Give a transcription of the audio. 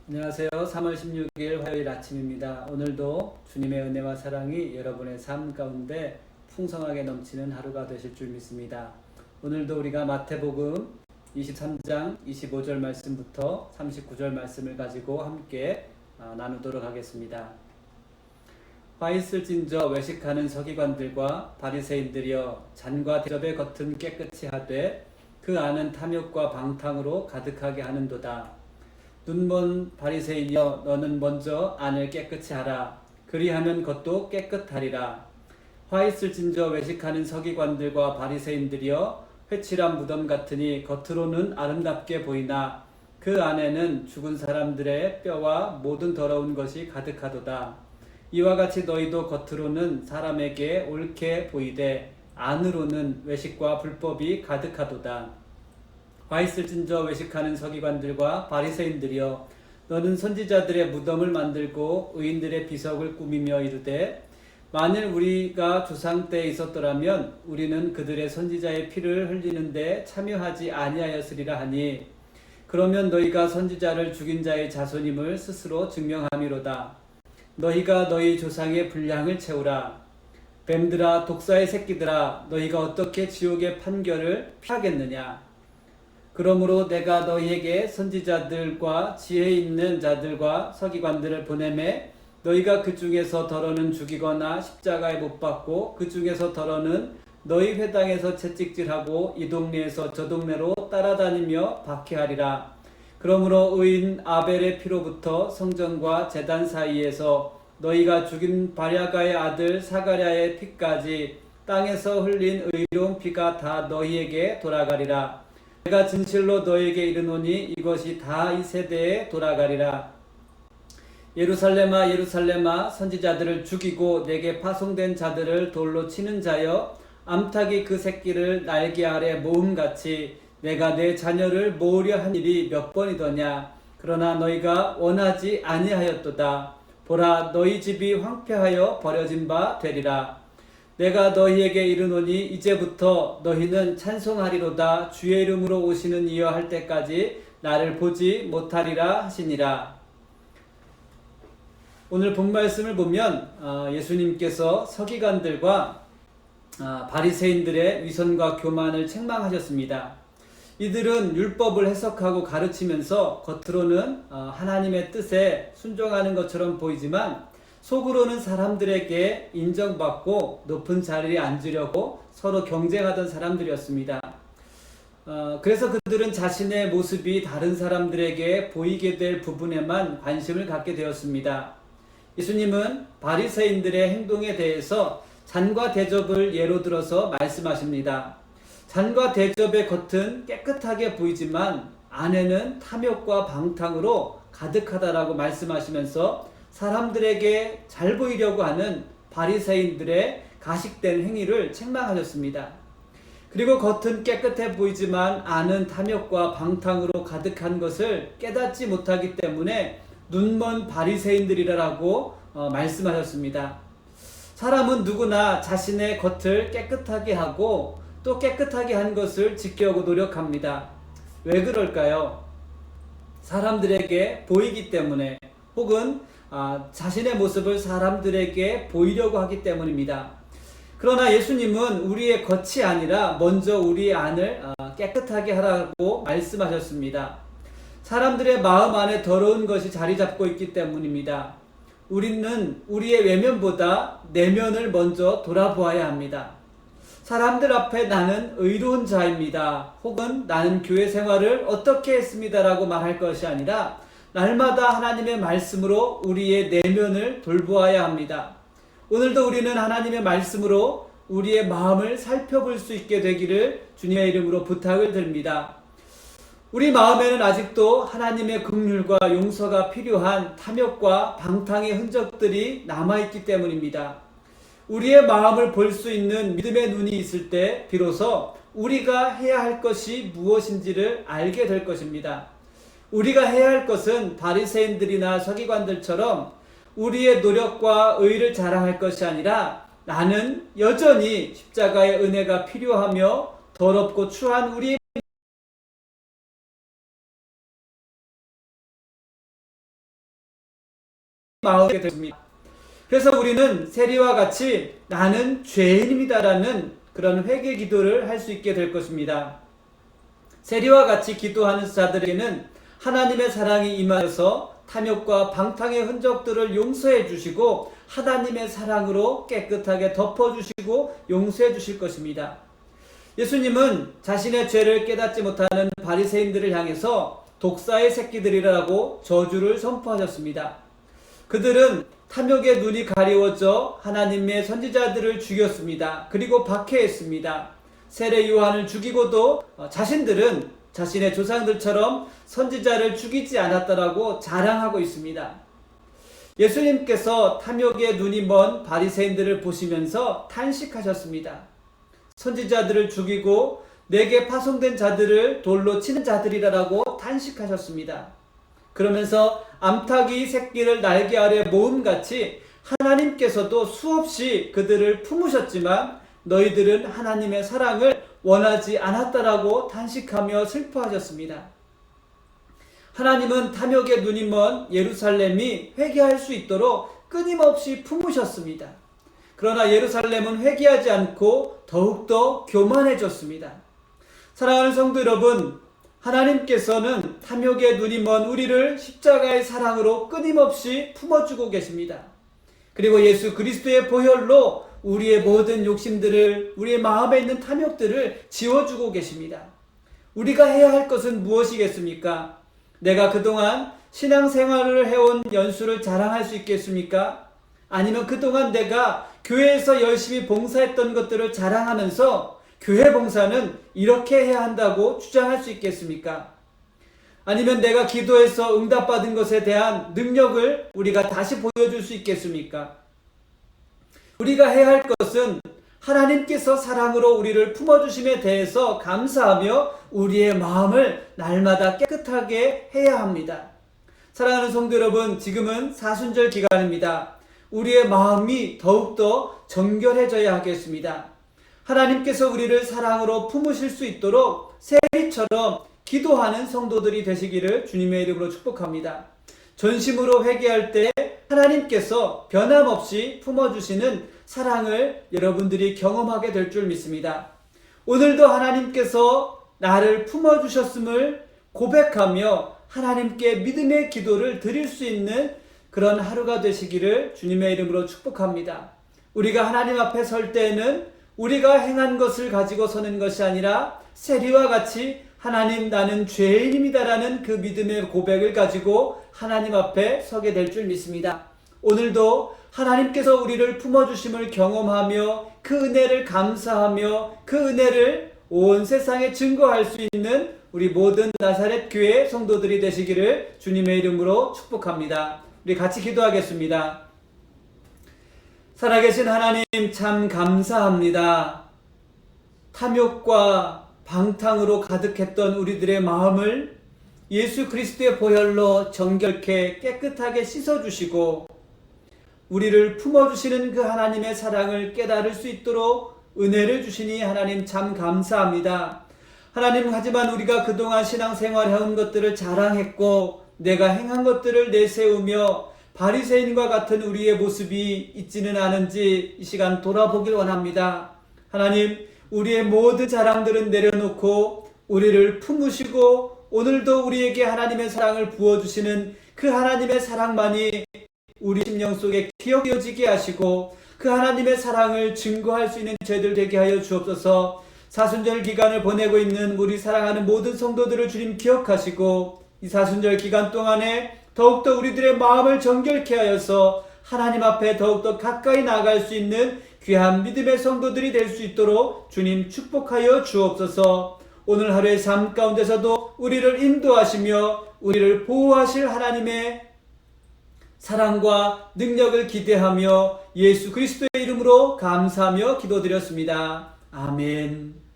안녕하세요. 3월 16일 화요일 아침입니다. 오늘도 주님의 은혜와 사랑이 여러분의 삶 가운데 풍성하게 넘치는 하루가 되실 줄 믿습니다. 오늘도 우리가 마태복음 23장 25절 말씀부터 39절 말씀을 가지고 함께 나누도록 하겠습니다. 화 있을진저 외식하는 서기관들과 바리새인들이여, 잔과 대접의 겉은 깨끗이 하되 그 안은 탐욕과 방탕으로 가득하게 하는도다. 눈먼 바리새인이여, 너는 먼저 안을 깨끗이 하라. 그리하면 겉도 깨끗하리라. 화 있을진저 외식하는 서기관들과 바리새인들이여, 회칠한 무덤 같으니 겉으로는 아름답게 보이나 그 안에는 죽은 사람들의 뼈와 모든 더러운 것이 가득하도다. 이와 같이 너희도 겉으로는 사람에게 옳게 보이되 안으로는 외식과 불법이 가득하도다. 화 있을진저 외식하는 서기관들과 바리새인들이여, 너는 선지자들의 무덤을 만들고 의인들의 비석을 꾸미며 이르되, 만일 우리가 조상 때에 있었더라면 우리는 그들의 선지자의 피를 흘리는데 참여하지 아니하였으리라 하니, 그러면 너희가 선지자를 죽인 자의 자손임을 스스로 증명함이로다. 너희가 너희 조상의 분량을 채우라. 뱀들아, 독사의 새끼들아, 너희가 어떻게 지옥의 판결을 피하겠느냐. 그러므로 내가 너희에게 선지자들과 지혜 있는 자들과 서기관들을 보내매 너희가 그 중에서 더러는 죽이거나 십자가에 못 박고 그 중에서 더러는 너희 회당에서 채찍질하고 이 동네에서 저 동네로 따라다니며 박해하리라. 그러므로 의인 아벨의 피로부터 성전과 제단 사이에서 너희가 죽인 바랴가의 아들 사가랴의 피까지 땅에서 흘린 의로운 피가 다 너희에게 돌아가리라. 내가 진실로 너에게 이르노니 이것이 다 이 세대에 돌아가리라. 예루살렘아, 예루살렘아, 선지자들을 죽이고 내게 파송된 자들을 돌로 치는 자여, 암탉이 그 새끼를 날개 아래 모음같이 내가 내 자녀를 모으려 한 일이 몇 번이더냐. 그러나 너희가 원하지 아니하였도다. 보라, 너희 집이 황폐하여 버려진 바 되리라. 내가 너희에게 이르노니 이제부터 너희는 찬송하리로다. 주의 이름으로 오시는 이여 할 때까지 나를 보지 못하리라 하시니라. 오늘 본 말씀을 보면 예수님께서 서기관들과 바리새인들의 위선과 교만을 책망하셨습니다. 이들은 율법을 해석하고 가르치면서 겉으로는 하나님의 뜻에 순종하는 것처럼 보이지만 속으로는 사람들에게 인정받고 높은 자리에 앉으려고 서로 경쟁하던 사람들이었습니다. 그래서 그들은 자신의 모습이 다른 사람들에게 보이게 될 부분에만 관심을 갖게 되었습니다. 예수님은 바리새인들의 행동에 대해서 잔과 대접을 예로 들어서 말씀하십니다. 잔과 대접의 겉은 깨끗하게 보이지만 안에는 탐욕과 방탕으로 가득하다라고 말씀하시면서 사람들에게 잘 보이려고 하는 바리새인들의 가식된 행위를 책망하셨습니다. 그리고 겉은 깨끗해 보이지만 안은 탐욕과 방탕으로 가득한 것을 깨닫지 못하기 때문에 눈먼 바리새인들이라고 말씀하셨습니다. 사람은 누구나 자신의 겉을 깨끗하게 하고 또 깨끗하게 한 것을 지키려고 노력합니다. 왜 그럴까요? 사람들에게 보이기 때문에, 혹은 자신의 모습을 사람들에게 보이려고 하기 때문입니다. 그러나 예수님은 우리의 겉이 아니라 먼저 우리의 안을 깨끗하게 하라고 말씀하셨습니다. 사람들의 마음 안에 더러운 것이 자리 잡고 있기 때문입니다. 우리는 우리의 외면보다 내면을 먼저 돌아보아야 합니다. 사람들 앞에 나는 의로운 자입니다, 혹은 나는 교회 생활을 어떻게 했습니다 라고 말할 것이 아니라 날마다 하나님의 말씀으로 우리의 내면을 돌보아야 합니다. 오늘도 우리는 하나님의 말씀으로 우리의 마음을 살펴볼 수 있게 되기를 주님의 이름으로 부탁을 드립니다. 우리 마음에는 아직도 하나님의 긍휼과 용서가 필요한 탐욕과 방탕의 흔적들이 남아있기 때문입니다. 우리의 마음을 볼 수 있는 믿음의 눈이 있을 때 비로소 우리가 해야 할 것이 무엇인지를 알게 될 것입니다. 우리가 해야 할 것은 바리새인들이나 서기관들처럼 우리의 노력과 의를 자랑할 것이 아니라, 나는 여전히 십자가의 은혜가 필요하며 더럽고 추한 우리의 마음이 됩니다. 그래서 우리는 세리와 같이 나는 죄인입니다라는 그런 회개 기도를 할 수 있게 될 것입니다. 세리와 같이 기도하는 자들에게는 하나님의 사랑이 임하여서 탐욕과 방탕의 흔적들을 용서해 주시고 하나님의 사랑으로 깨끗하게 덮어주시고 용서해 주실 것입니다. 예수님은 자신의 죄를 깨닫지 못하는 바리새인들을 향해서 독사의 새끼들이라고 저주를 선포하셨습니다. 그들은 탐욕의 눈이 가리워져 하나님의 선지자들을 죽였습니다. 그리고 박해했습니다. 세례 요한을 죽이고도 자신들은 자신의 조상들처럼 선지자를 죽이지 않았다라고 자랑하고 있습니다. 예수님께서 탐욕의 눈이 먼 바리새인들을 보시면서 탄식하셨습니다. 선지자들을 죽이고 내게 파송된 자들을 돌로 치는 자들이라고 탄식하셨습니다. 그러면서 암탉이 새끼를 날개 아래 모음같이 하나님께서도 수없이 그들을 품으셨지만 너희들은 하나님의 사랑을 원하지 않았다라고 탄식하며 슬퍼하셨습니다. 하나님은 탐욕의 눈이 먼 예루살렘이 회개할 수 있도록 끊임없이 품으셨습니다. 그러나 예루살렘은 회개하지 않고 더욱더 교만해졌습니다. 사랑하는 성도 여러분, 하나님께서는 탐욕의 눈이 먼 우리를 십자가의 사랑으로 끊임없이 품어주고 계십니다. 그리고 예수 그리스도의 보혈로 우리의 모든 욕심들을, 우리의 마음에 있는 탐욕들을 지워주고 계십니다. 우리가 해야 할 것은 무엇이겠습니까? 내가 그동안 신앙생활을 해온 연수를 자랑할 수 있겠습니까? 아니면 그동안 내가 교회에서 열심히 봉사했던 것들을 자랑하면서 교회 봉사는 이렇게 해야 한다고 주장할 수 있겠습니까? 아니면 내가 기도해서 응답받은 것에 대한 능력을 우리가 다시 보여줄 수 있겠습니까? 우리가 해야 할 것은 하나님께서 사랑으로 우리를 품어주심에 대해서 감사하며 우리의 마음을 날마다 깨끗하게 해야 합니다. 사랑하는 성도 여러분, 지금은 사순절 기간입니다. 우리의 마음이 더욱더 정결해져야 하겠습니다. 하나님께서 우리를 사랑으로 품으실 수 있도록 세리처럼 기도하는 성도들이 되시기를 주님의 이름으로 축복합니다. 전심으로 회개할 때 하나님께서 변함없이 품어주시는 사랑을 여러분들이 경험하게 될 줄 믿습니다. 오늘도 하나님께서 나를 품어주셨음을 고백하며 하나님께 믿음의 기도를 드릴 수 있는 그런 하루가 되시기를 주님의 이름으로 축복합니다. 우리가 하나님 앞에 설 때에는 우리가 행한 것을 가지고 서는 것이 아니라 세리와 같이 하나님, 나는 죄인입니다라는 그 믿음의 고백을 가지고 하나님 앞에 서게 될 줄 믿습니다. 오늘도 하나님께서 우리를 품어주심을 경험하며 그 은혜를 감사하며 그 은혜를 온 세상에 증거할 수 있는 우리 모든 나사렛 교회 성도들이 되시기를 주님의 이름으로 축복합니다. 우리 같이 기도하겠습니다. 살아계신 하나님, 참 감사합니다. 탐욕과 방탕으로 가득했던 우리들의 마음을 예수 그리스도의 보혈로 정결케 깨끗하게 씻어주시고 우리를 품어주시는 그 하나님의 사랑을 깨달을 수 있도록 은혜를 주시니 하나님 참 감사합니다. 하나님, 하지만 우리가 그동안 신앙생활 해온 것들을 자랑했고 내가 행한 것들을 내세우며 바리새인과 같은 우리의 모습이 있지는 않은지 이 시간 돌아보길 원합니다. 하나님, 우리의 모든 자랑들은 내려놓고 우리를 품으시고 오늘도 우리에게 하나님의 사랑을 부어주시는 그 하나님의 사랑만이 우리 심령 속에 기억되어지게 하시고 그 하나님의 사랑을 증거할 수 있는 저희들 되게 하여 주옵소서. 사순절 기간을 보내고 있는 우리 사랑하는 모든 성도들을 주님 기억하시고 이 사순절 기간 동안에 더욱더 우리들의 마음을 정결케 하여서 하나님 앞에 더욱더 가까이 나아갈 수 있는 귀한 믿음의 성도들이 될 수 있도록 주님 축복하여 주옵소서. 오늘 하루의 삶 가운데서도 우리를 인도하시며 우리를 보호하실 하나님의 사랑과 능력을 기대하며 예수 그리스도의 이름으로 감사하며 기도드렸습니다. 아멘.